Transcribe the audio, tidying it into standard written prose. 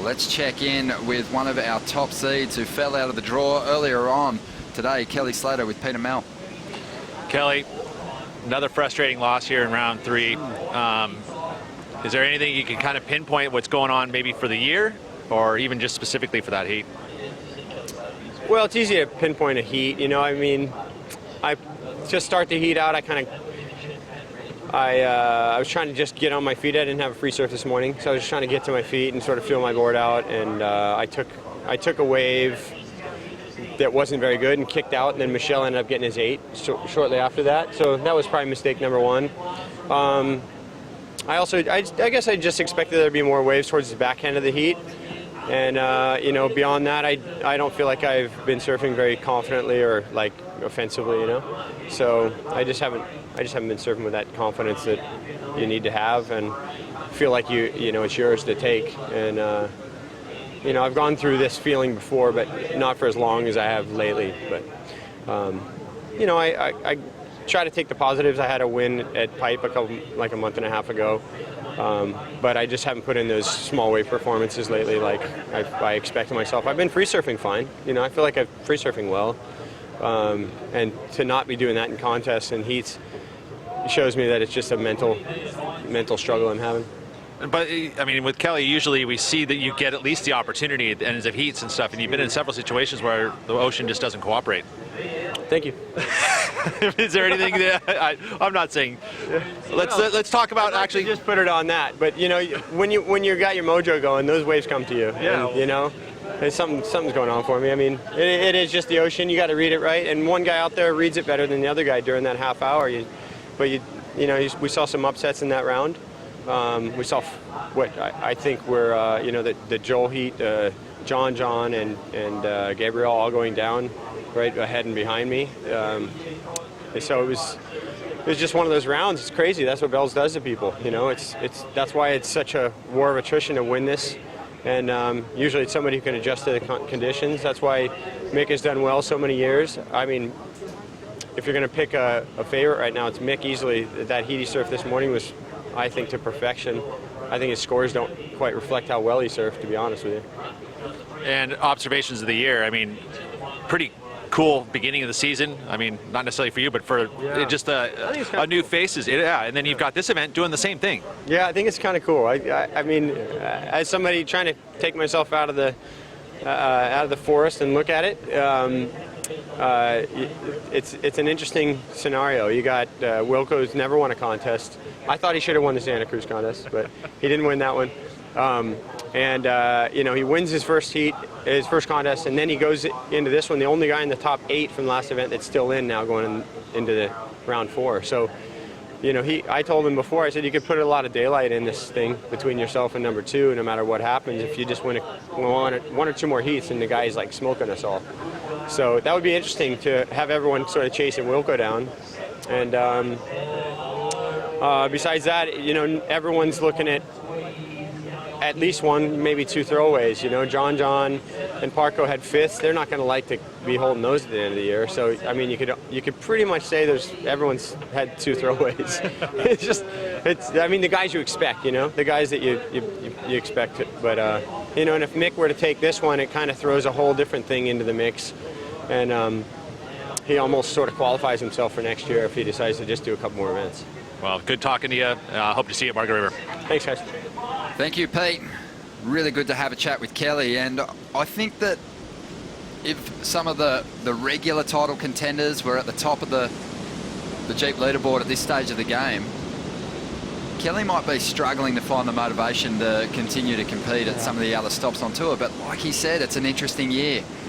Let's check in with one of our top seeds who fell out of the draw earlier on today, Kelly Slater with Peter Mel. Kelly, another frustrating loss here in round 3. Is there anything you can kind of pinpoint what's going on maybe for the year or even just specifically for that heat? Well, it's easy to pinpoint a heat. You know, I mean, I just start the heat out. I was trying to just get on my feet. I didn't have a free surf this morning, so I was just trying to get to my feet and sort of feel my board out. And I took a wave that wasn't very good and kicked out, and then Michel ended up getting his 8 shortly after that. So that was probably mistake number 1. I guess I just expected there to be more waves towards the back end of the heat. And, you know, beyond that, I don't feel like I've been surfing very confidently or, like, offensively, you know. So I just haven't been surfing with that confidence that you need to have and feel like, you know, it's yours to take. And, you know, I've gone through this feeling before, but not for as long as I have lately. But, you know, I try to take the positives. I had a win at Pipe a month and a half ago. But I just haven't put in those small wave performances lately like I expected myself. I've been free surfing fine. You know, I feel like I'm free surfing well. And to not be doing that in contests and heats shows me that it's just a mental struggle I'm having. But, I mean, with Kelly, usually we see that you get at least the opportunity at the ends of heats and stuff, and you've been in several situations where the ocean just doesn't cooperate. Thank you. Is there anything that I'm not saying? Let's talk about actually. Just put it on that. But you know, when you got your mojo going, those waves come to you. Yeah. And, you know, something's going on for me. I mean, it is just the ocean. You got to read it right. And one guy out there reads it better than the other guy during that half hour. You know, we saw some upsets in that round. We saw what I think were you know, the Joel heat, John and Gabriel all going down right ahead and behind me. So it was just one of those rounds. It's crazy. That's what Bells does to people. You know, that's why it's such a war of attrition to win this. And usually it's somebody who can adjust to the conditions. That's why Mick has done well so many years. I mean, if you're going to pick a favorite right now, it's Mick easily. That heat he surfed this morning was, I think, to perfection. I think his scores don't quite reflect how well he surfed, to be honest with you. And observations of the year, I mean, pretty cool beginning of the season. I mean, not necessarily for you, but for just a new faces. Yeah, and then you've got this event doing the same thing. Yeah, I think it's kind of cool. I mean, as somebody trying to take myself out of the forest and look at it, it's an interesting scenario. You got Wilco's never won a contest. I thought he should have won the Santa Cruz contest, but he didn't win that one. You know, he wins his first heat, his first contest, and then he goes into this one, the only guy in the top 8 from the last event that's still in now going into the round 4. So, you know, I told him before, I said you could put a lot of daylight in this thing between yourself and number 2, no matter what happens, if you just win one or two more heats and the guy's like smoking us all. So that would be interesting to have everyone sort of chasing Wilco down. And besides that, you know, everyone's looking at least one, maybe 2 throwaways. You know, John and Parco had 5ths. They're not going to like to be holding those at the end of the year. So, I mean, you could pretty much say everyone's had 2 throwaways. I mean, the guys you expect, you know, the guys that you expect. But, you know, and if Mick were to take this one, it kind of throws a whole different thing into the mix. And he almost sort of qualifies himself for next year if he decides to just do a couple more events. Well, good talking to you. Hope to see you at Margaret River. Thanks, guys. Thank you, Pete. Really good to have a chat with Kelly. And I think that if some of the regular title contenders were at the top of the Jeep leaderboard at this stage of the game, Kelly might be struggling to find the motivation to continue to compete at some of the other stops on tour. But like he said, it's an interesting year.